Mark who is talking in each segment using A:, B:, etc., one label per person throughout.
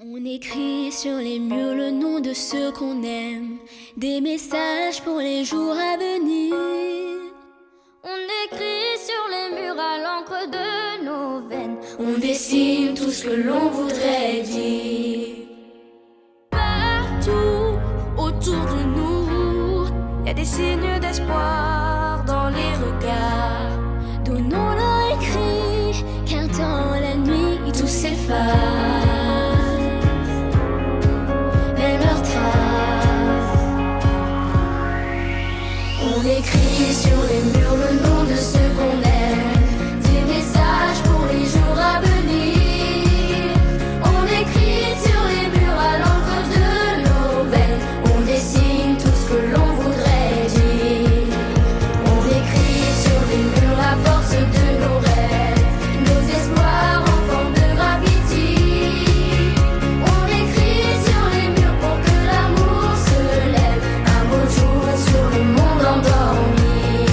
A: On écrit sur les murs le nom de ceux qu'on aime, des messages pour les jours à venir.
B: On écrit sur les murs à l'encre de nos veines,
A: on dessine tout ce que l'on voudrait dire.
B: Partout autour de nous, y a des signes d'espoir dans les regards.
A: Donnons-leur écrit, car dans la nuit tout s'efface. On écrit sur les murs le nom de ceux qu'on aime, des messages pour les jours à venir. On écrit sur les murs à l'encre de nos veines, on dessine tout ce que l'on voudrait dire. On écrit sur les murs la force de nos rêves, nos espoirs en forme de gravity. On écrit sur les murs pour que l'amour se lève un beau jour sur le monde endormi.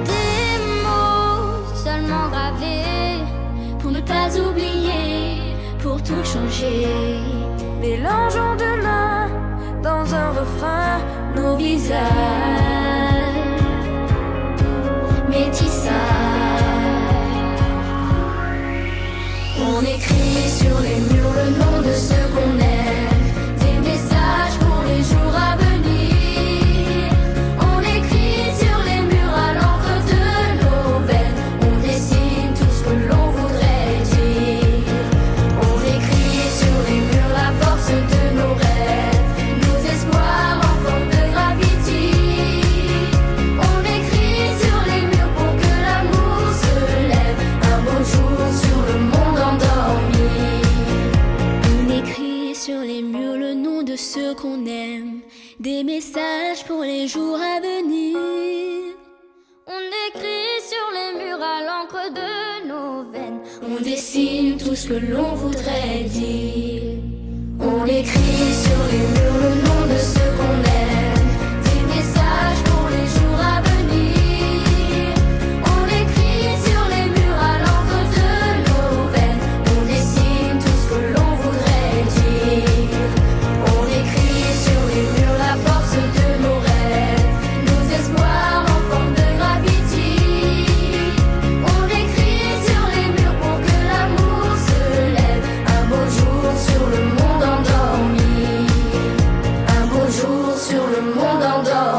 B: Des mots seulement gravés
A: Pour ne pas oublier, pour tout changer.
B: mélangeons demain dans un refrain
A: Nos visages métissages. On écrit sur les murs le nom de ceux qu'on aime, des messages pour les jours à venir. On écrit sur les murs à l'encre de nos veines, on dessine tout ce que l'on voudrait dire. On écrit sur les murs la force de nos rêves, nos espoirs en forme de gravity. On écrit sur les murs pour que l'amour se lève un beau jour sur le monde endormi. On écrit sur les murs le nom de ceux qu'on aime, des messages pour les jours à venir.
B: On écrit sur les murs à l'encre de nos veines,
A: On dessine tout ce que l'on voudrait dire. On écrit sur les murs le nom de ceux qu'on aime, des messages pour les jours à venir. On écrit sur les murs à l'encre de nos veines, on dessine tout ce que l'on voudrait dire. On écrit sur les murs la force de nos rêves, nos espoirs en forme de gravity. On écrit sur les murs pour que l'amour se lève un beau jour sur le monde endormi. Un beau jour sur le monde endormi.